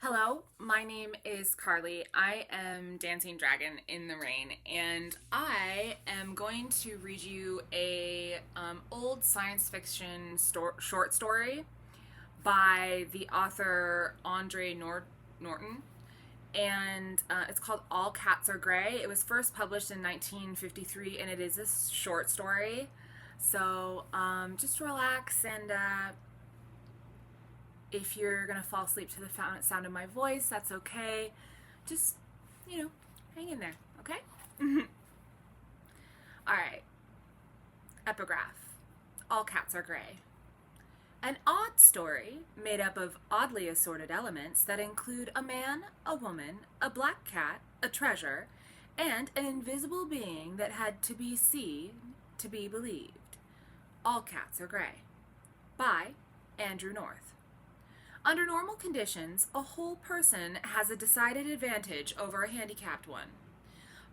Hello, my name is Carly. I am Dancing Dragon in the Rain, and I am going to read you a old science fiction short story by the author Norton, and it's called All Cats Are Gray. It was first published in 1953, and it is a short story. So just relax and if you're going to fall asleep to the sound of my voice, that's okay. Just, hang in there, okay? All right. Epigraph. All cats are gray. An odd story made up of oddly assorted elements that include a man, a woman, a black cat, a treasure, and an invisible being that had to be seen to be believed. All Cats Are Gray. By Andrew North. Under normal conditions, a whole person has a decided advantage over a handicapped one.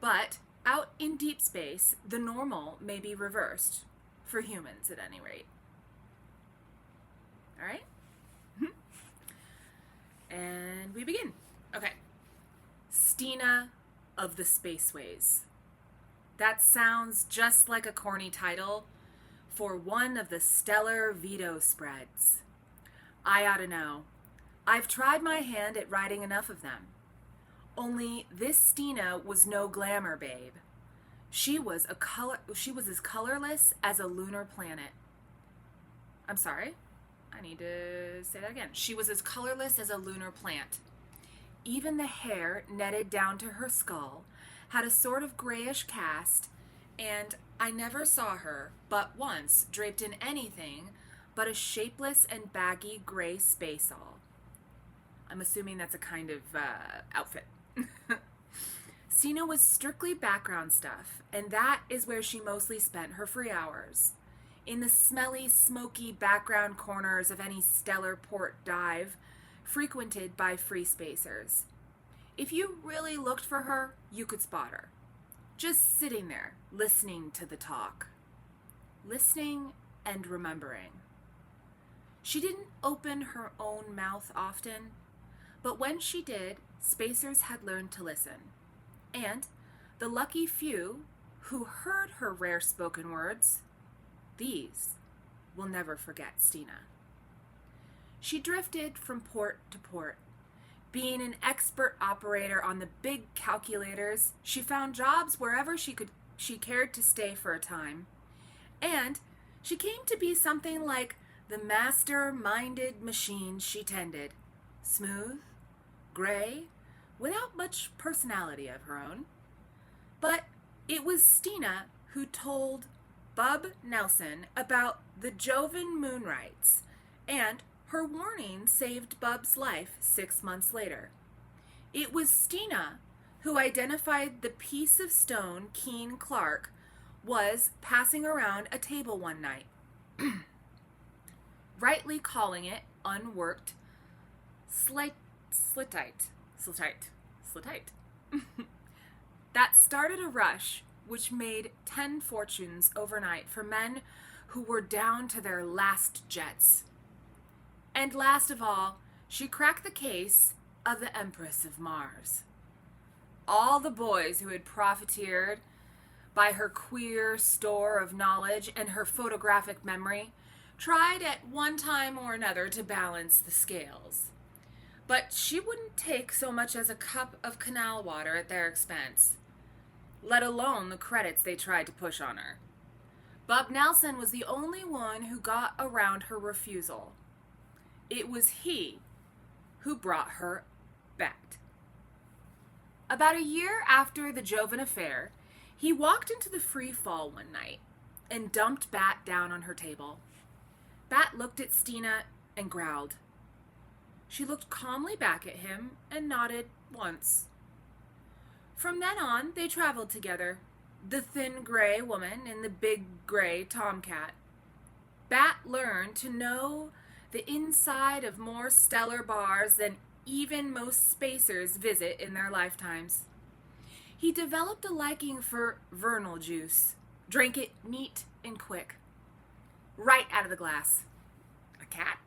But out in deep space, the normal may be reversed, for humans at any rate. All right? And we begin. Okay. Stina of the Spaceways. That sounds just like a corny title for one of the stellar veto spreads. I ought to know. I've tried my hand at writing enough of them. Only this Stina was no glamour babe. She was as colorless as a lunar planet. I'm sorry. I need to say that again. She was as colorless as a lunar plant. Even the hair, netted down to her skull, had a sort of grayish cast, and I never saw her but once draped in anything but a shapeless and baggy gray spaceall. I'm assuming that's a kind of outfit. Sina was strictly background stuff, and that is where she mostly spent her free hours. In the smelly, smoky background corners of any stellar port dive, frequented by free spacers. If you really looked for her, you could spot her. Just sitting there, listening to the talk. Listening and remembering. She didn't open her own mouth often, but when she did, spacers had learned to listen. And the lucky few who heard her rare spoken words, these will never forget Stina. She drifted from port to port. Being an expert operator on the big calculators, she found jobs wherever she cared to stay for a time. And she came to be something like the master-minded machine she tended. Smooth, gray, without much personality of her own. But it was Stina who told Bub Nelson about the Jovan Moonrights, and her warning saved Bub's life 6 months later. It was Stina who identified the piece of stone Keene Clark was passing around a table one night, rightly calling it unworked slitite. That started a rush which made 10 fortunes overnight for men who were down to their last jets. And last of all, she cracked the case of the Empress of Mars. All the boys who had profiteered by her queer store of knowledge and her photographic memory tried at one time or another to balance the scales. But she wouldn't take so much as a cup of canal water at their expense, let alone the credits they tried to push on her. Bub Nelson was the only one who got around her refusal. It was he who brought her back. About a year after the Jovan affair, he walked into the free fall one night and dumped Bat down on her table. Bat looked at Stina and growled. She looked calmly back at him and nodded once. From then on, they traveled together, the thin gray woman and the big gray tomcat. Bat learned to know the inside of more stellar bars than even most spacers visit in their lifetimes. He developed a liking for vernal juice, drank it neat and quick, right out of the glass. A cat?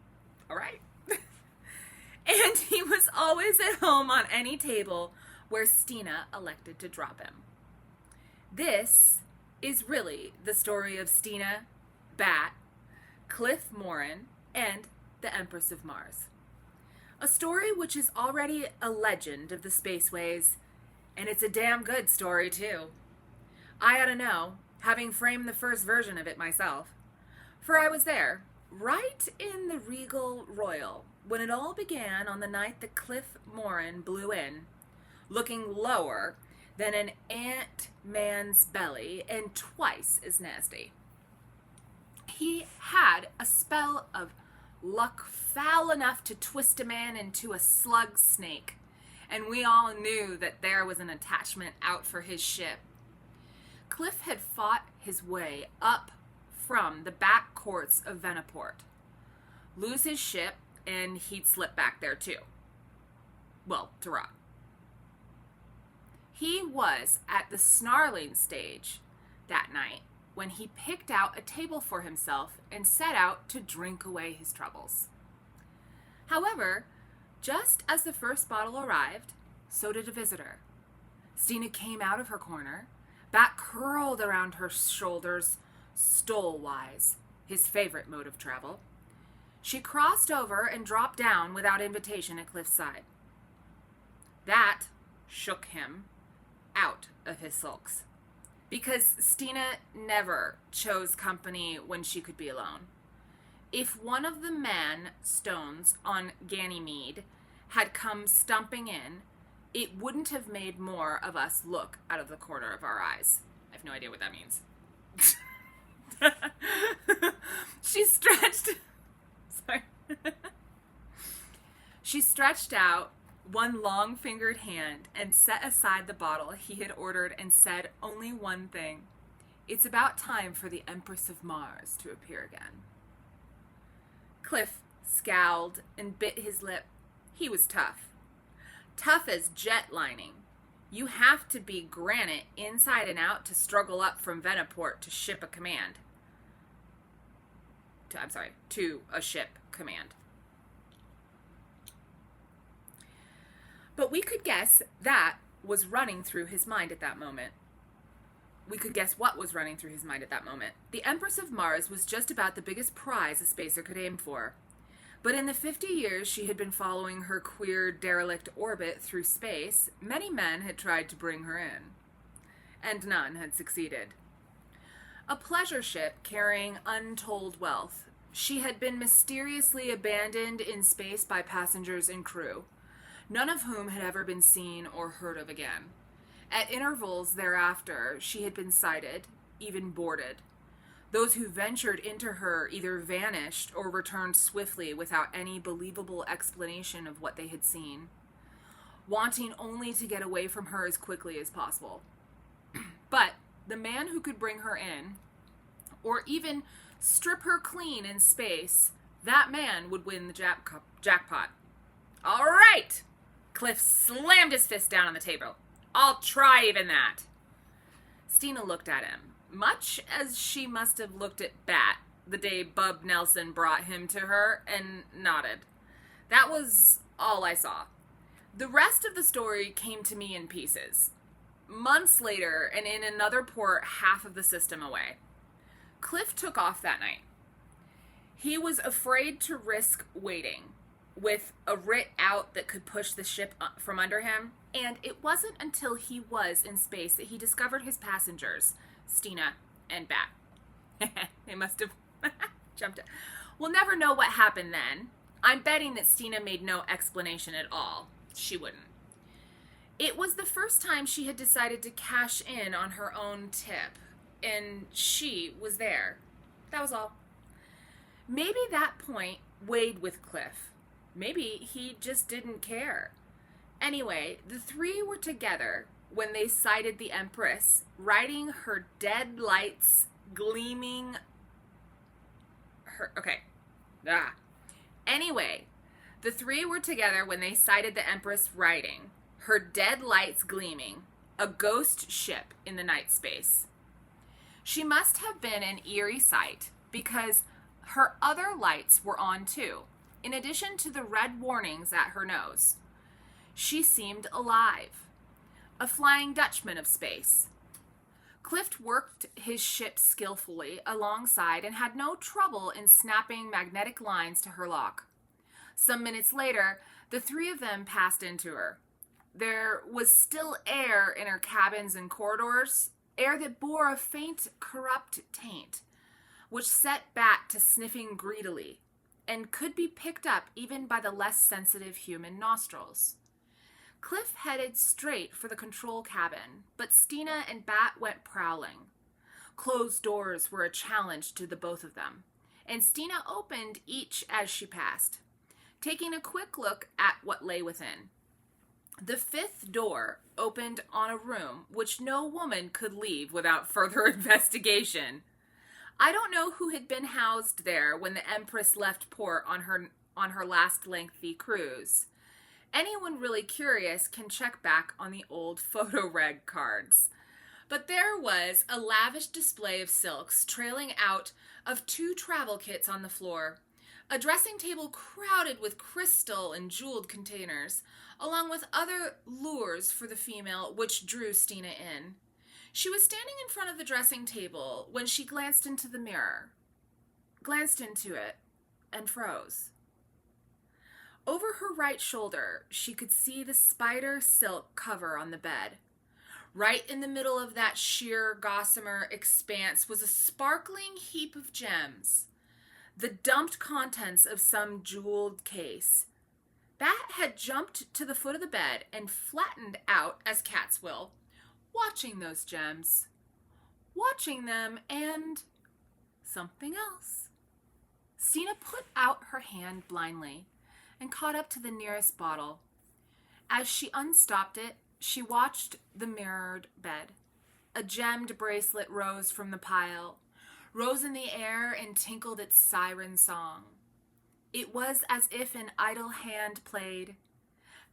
All right. And he was always at home on any table where Stina elected to drop him. This is really the story of Stina, Bat, Cliff Morin, and the Empress of Mars. A story which is already a legend of the spaceways, and it's a damn good story too. I ought to know, having framed the first version of it myself. For I was there, right in the Regal Royal, when it all began on the night that Cliff Morin blew in, looking lower than an ant-man's belly and twice as nasty. He had a spell of luck foul enough to twist a man into a slug snake, and we all knew that there was an attachment out for his ship. Cliff had fought his way up from the back courts of Veniport, lose his ship, and he'd slip back there too. Well, to rot. He was at the snarling stage that night when he picked out a table for himself and set out to drink away his troubles. However, just as the first bottle arrived, so did a visitor. Stina came out of her corner, back curled around her shoulders, stole-wise, his favorite mode of travel. She crossed over and dropped down without invitation at Cliff's side. That shook him out of his sulks, because Stina never chose company when she could be alone. If one of the man-stones on Ganymede had come stumping in, it wouldn't have made more of us look out of the corner of our eyes. I have no idea what that means. She stretched... Sorry. She stretched out one long-fingered hand and set aside the bottle he had ordered and said only one thing. It's about time for the Empress of Mars to appear again. Cliff scowled and bit his lip. He was tough. Tough as jet lining. You have to be granite inside and out to struggle up from Veniport to ship a command. To a ship command. But we could guess that was running through his mind at that moment. We could guess what was running through his mind at that moment. The Empress of Mars was just about the biggest prize a spacer could aim for. But in the 50 years she had been following her queer, derelict orbit through space, many men had tried to bring her in. And none had succeeded. A pleasure ship carrying untold wealth, she had been mysteriously abandoned in space by passengers and crew, none of whom had ever been seen or heard of again. At intervals thereafter, she had been sighted, even boarded. Those who ventured into her either vanished or returned swiftly without any believable explanation of what they had seen, wanting only to get away from her as quickly as possible. But the man who could bring her in, or even strip her clean in space, that man would win the jackpot. All right! Cliff slammed his fist down on the table. I'll try even that. Stina looked at him, much as she must have looked at Bat the day Bub Nelson brought him to her, and nodded. That was all I saw. The rest of the story came to me in pieces. Months later, and in another port half of the system away. Cliff took off that night. He was afraid to risk waiting, with a writ out that could push the ship from under him, and it wasn't until he was in space that he discovered his passengers, Stina and Bat. They must have jumped it. We'll never know what happened then. I'm betting that Stina made no explanation at all. She wouldn't. It was the first time she had decided to cash in on her own tip, and she was there. That was all. Maybe that point weighed with Cliff. Maybe he just didn't care. Anyway, the three were together when they sighted the Empress, riding her dead lights gleaming... Anyway, the three were together when they sighted the Empress riding, her dead lights gleaming, a ghost ship in the night space. She must have been an eerie sight, because her other lights were on too, in addition to the red warnings at her nose. She seemed alive, a Flying Dutchman of space. Clift worked his ship skillfully alongside and had no trouble in snapping magnetic lines to her lock. Some minutes later, the three of them passed into her. There was still air in her cabins and corridors, air that bore a faint, corrupt taint, which set Bat to sniffing greedily, and could be picked up even by the less sensitive human nostrils. Cliff headed straight for the control cabin, but Stina and Bat went prowling. Closed doors were a challenge to the both of them, and Stina opened each as she passed, taking a quick look at what lay within. The fifth door opened on a room which no woman could leave without further investigation. I don't know who had been housed there when the Empress left port on her last lengthy cruise. Anyone really curious can check back on the old photo reg cards. But there was a lavish display of silks trailing out of 2 travel kits on the floor, a dressing table crowded with crystal and jeweled containers, along with other lures for the female which drew Stina in. She was standing in front of the dressing table when she glanced into it, and froze. Over her right shoulder, she could see the spider silk cover on the bed. Right in the middle of that sheer gossamer expanse was a sparkling heap of gems, the dumped contents of some jeweled case. Bat had jumped to the foot of the bed and flattened out as cats will, watching those gems, watching them, and something else. Stina put out her hand blindly and caught up to the nearest bottle. As she unstopped it, she watched the mirrored bed. A gemmed bracelet rose from the pile, rose in the air and tinkled its siren song. It was as if an idle hand played.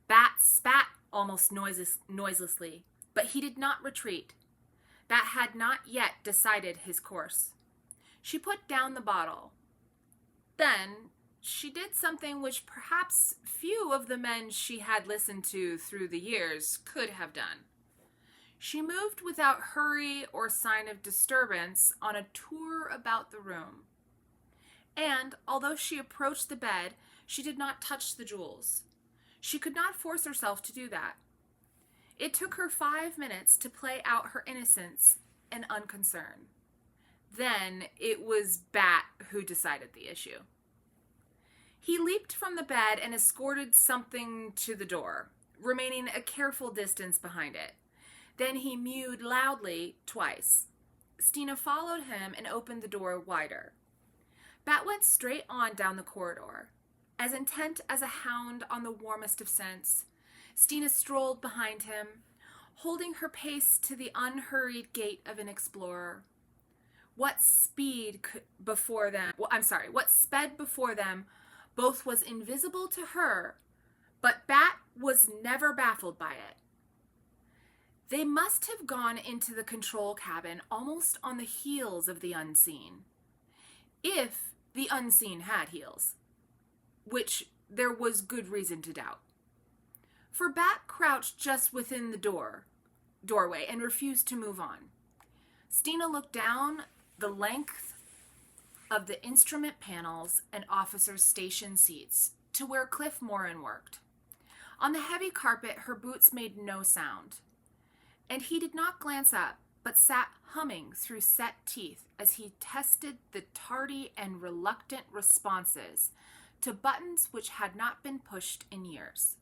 Bat spat almost noiselessly, but he did not retreat. Bat had not yet decided his course. She put down the bottle. Then she did something which perhaps few of the men she had listened to through the years could have done. She moved without hurry or sign of disturbance on a tour about the room. And, although she approached the bed, she did not touch the jewels. She could not force herself to do that. It took her 5 minutes to play out her innocence and unconcern. Then it was Bat who decided the issue. He leaped from the bed and escorted something to the door, remaining a careful distance behind it. Then he mewed loudly twice. Stina followed him and opened the door wider. Bat went straight on down the corridor. As intent as a hound on the warmest of scents, Stina strolled behind him, holding her pace to the unhurried gait of an explorer. What sped before them both was invisible to her, but Bat was never baffled by it. They must have gone into the control cabin almost on the heels of the unseen. If the unseen had heels, which there was good reason to doubt. For Bat crouched just within the doorway and refused to move on. Stina looked down the length of the instrument panels and officers' station seats to where Cliff Morin worked. On the heavy carpet, her boots made no sound, and he did not glance up, but sat humming through set teeth as he tested the tardy and reluctant responses to buttons which had not been pushed in years.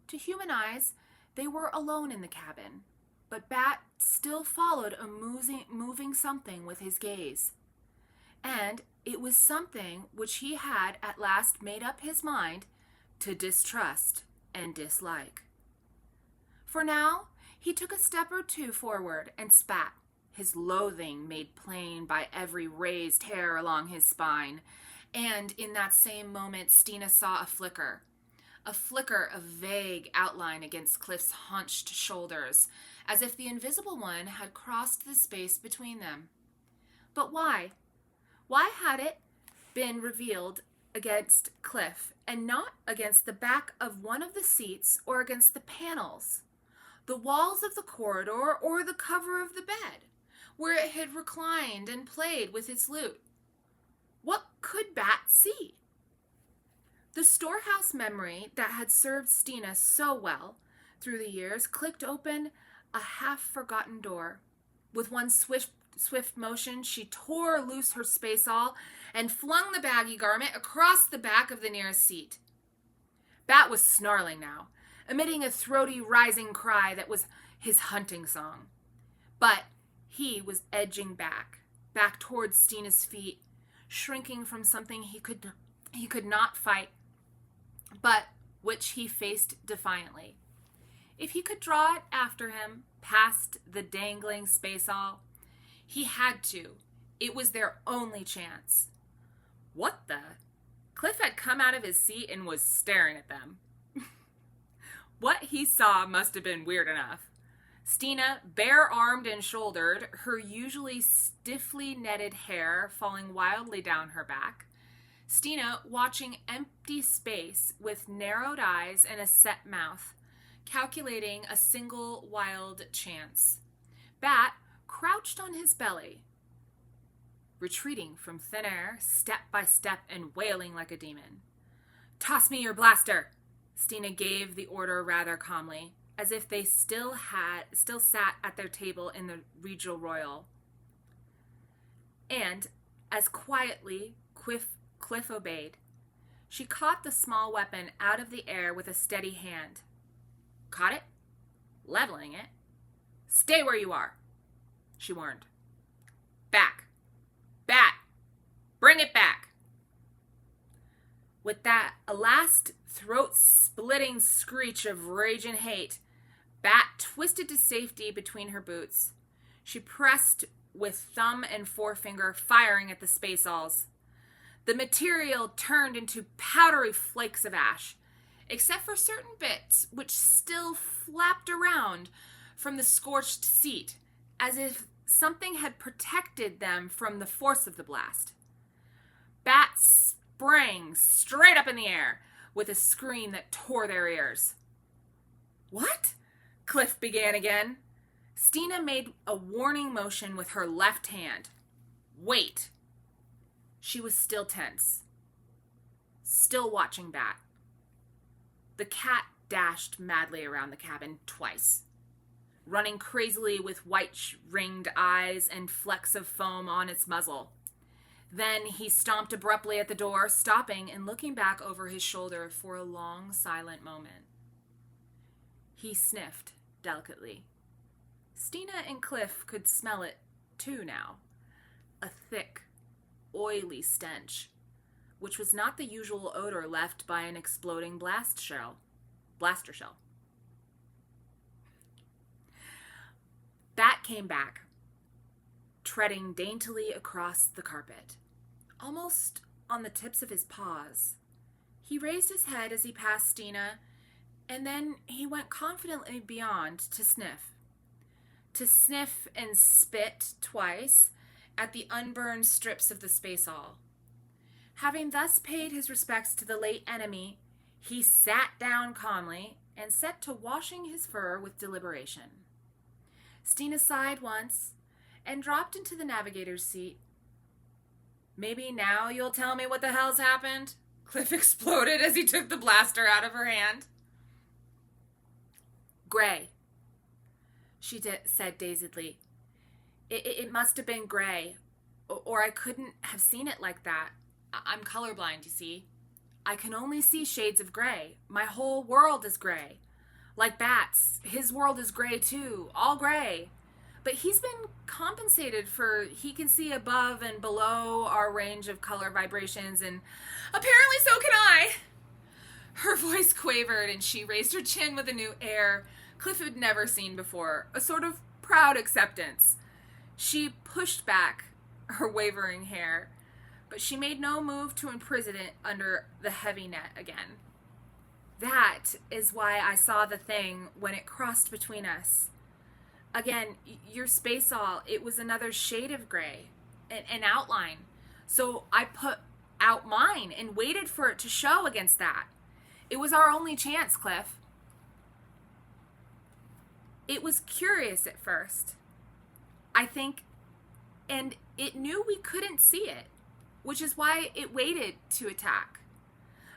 To human eyes, they were alone in the cabin, but Bat still followed a moving something with his gaze. And it was something which he had at last made up his mind to distrust and dislike. For now, he took a step or two forward and spat, his loathing made plain by every raised hair along his spine. And in that same moment, Stina saw a flicker of vague outline against Cliff's hunched shoulders, as if the invisible one had crossed the space between them. But why? Why had it been revealed against Cliff and not against the back of one of the seats or against the panels, the walls of the corridor, or the cover of the bed, where it had reclined and played with its lute. What could Bat see? The storehouse memory that had served Stina so well through the years clicked open a half-forgotten door. With one swift motion, she tore loose her spaceall and flung the baggy garment across the back of the nearest seat. Bat was snarling now, emitting a throaty, rising cry that was his hunting song. But he was edging back towards Stina's feet, shrinking from something he could not fight, but which he faced defiantly. If he could draw it after him, past the dangling spaceall, he had to. It was their only chance. What the? Cliff had come out of his seat and was staring at them. What he saw must have been weird enough. Stina, bare-armed and shouldered, her usually stiffly netted hair falling wildly down her back. Stina watching empty space with narrowed eyes and a set mouth, calculating a single wild chance. Bat crouched on his belly, retreating from thin air, step by step, and wailing like a demon. "Toss me your blaster," Stina gave the order rather calmly, as if they still sat at their table in the Regal Royal. And as quietly Cliff obeyed. She caught the small weapon out of the air with a steady hand. Caught it, leveling it. "Stay where you are," she warned. "Back. Bat. Bring it back." With that, a last throat-splitting screech of rage and hate, Bat twisted to safety between her boots. She pressed with thumb and forefinger, firing at the spacealls. The material turned into powdery flakes of ash, except for certain bits which still flapped around from the scorched seat, as if something had protected them from the force of the blast. Bat sprang straight up in the air with a scream that tore their ears. "What?" Cliff began again. Stina made a warning motion with her left hand. "Wait." She was still tense, still watching Bat. The cat dashed madly around the cabin twice, running crazily with white-ringed eyes and flecks of foam on its muzzle. Then he stomped abruptly at the door, stopping and looking back over his shoulder for a long, silent moment. He sniffed delicately. Stina and Cliff could smell it, too, now. A thick, oily stench, which was not the usual odor left by an exploding blaster shell. Bat came back, treading daintily across the carpet, almost on the tips of his paws. He raised his head as he passed Stina, and then he went confidently beyond to sniff and spit twice at the unburned strips of the spaceall. Having thus paid his respects to the late enemy, he sat down calmly and set to washing his fur with deliberation. Stina sighed once and dropped into the navigator's seat. "Maybe now you'll tell me what the hell's happened?" Cliff exploded as he took the blaster out of her hand. "Gray," she said dazedly. It must have been gray, or I couldn't have seen it like that. I'm colorblind, you see. I can only see shades of gray. My whole world is gray. Like Bat's, his world is gray too, all gray. But he's been compensated for he can see above and below our range of color vibrations, and apparently so can I. Her voice quavered and she raised her chin with a new air Cliff had never seen before, a sort of proud acceptance. She pushed back her wavering hair, but she made no move to imprison it under the heavy net again. "That is why I saw the thing when it crossed between us. Again, your spaceall, it was another shade of gray, an outline. So I put out mine and waited for it to show against that. It was our only chance, Cliff. It was curious at first, I think, and it knew we couldn't see it, which is why it waited to attack.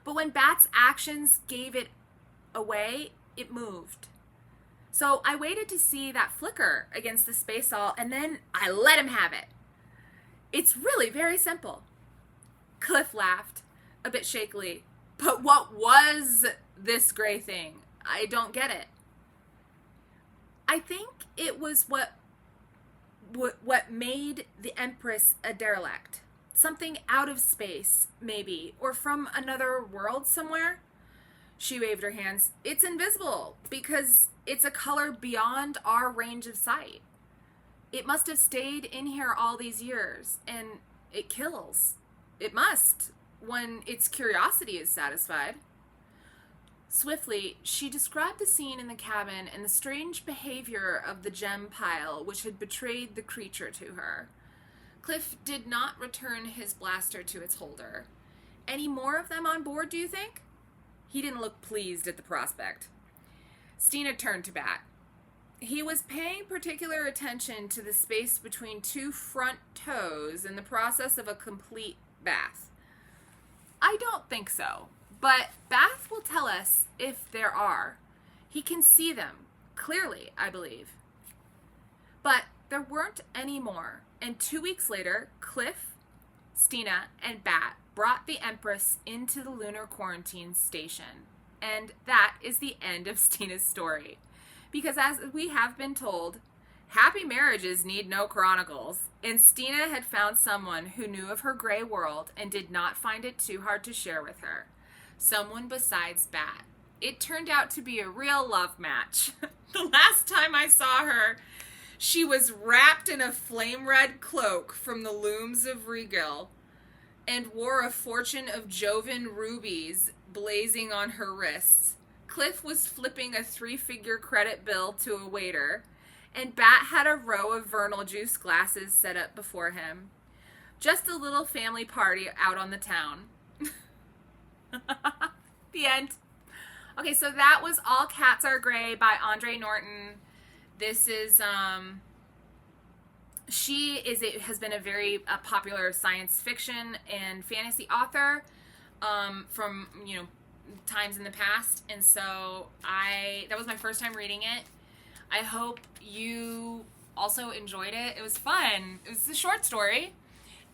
But when Bat's actions gave it away, it moved. So I waited to see that flicker against the space all, and then I let him have it. It's really very simple. Cliff laughed, a bit shakily. But what was this gray thing? I don't get it. I think it was what made the Empress a derelict. Something out of space, maybe, or from another world somewhere. She waved her hands. It's invisible because it's a color beyond our range of sight. It must have stayed in here all these years, and it kills. It must, when its curiosity is satisfied. Swiftly, she described the scene in the cabin and the strange behavior of the gem pile which had betrayed the creature to her. Cliff did not return his blaster to its holder. Any more of them on board, do you think? He didn't look pleased at the prospect. Stina turned to Bat. He was paying particular attention to the space between two front toes in the process of a complete bath. I don't think so, but Bath will tell us if there are. He can see them, clearly, I believe. But there weren't any more, and 2 weeks later, Cliff, Stina, and Bat brought the Empress into the lunar quarantine station. And that is the end of Stina's story. Because as we have been told, happy marriages need no chronicles. And Stina had found someone who knew of her gray world and did not find it too hard to share with her. Someone besides Bat. It turned out to be a real love match. The last time I saw her, she was wrapped in a flame red cloak from the looms of Regal and wore a fortune of Jovan rubies blazing on her wrists. Cliff was flipping a 3-figure credit bill to a waiter, and Bat had a row of Vernal juice glasses set up before him. Just a little family party out on the town. The end. Okay, so that was All Cats Are Gray by Andre Norton. This is, has been a very popular science fiction and fantasy author from, times in the past. And so that was my first time reading it. I hope you also enjoyed it. It was fun. It was a short story.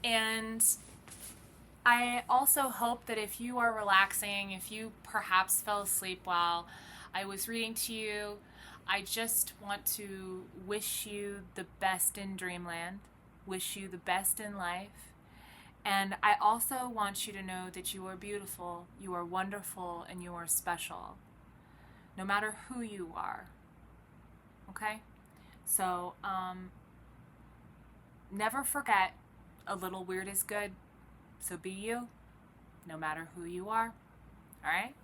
And I also hope that if you are relaxing, if you perhaps fell asleep while I was reading to you, I just want to wish you the best in dreamland, wish you the best in life, and I also want you to know that you are beautiful, you are wonderful, and you are special, no matter who you are, okay? So, never forget, a little weird is good, so be you, no matter who you are, all right?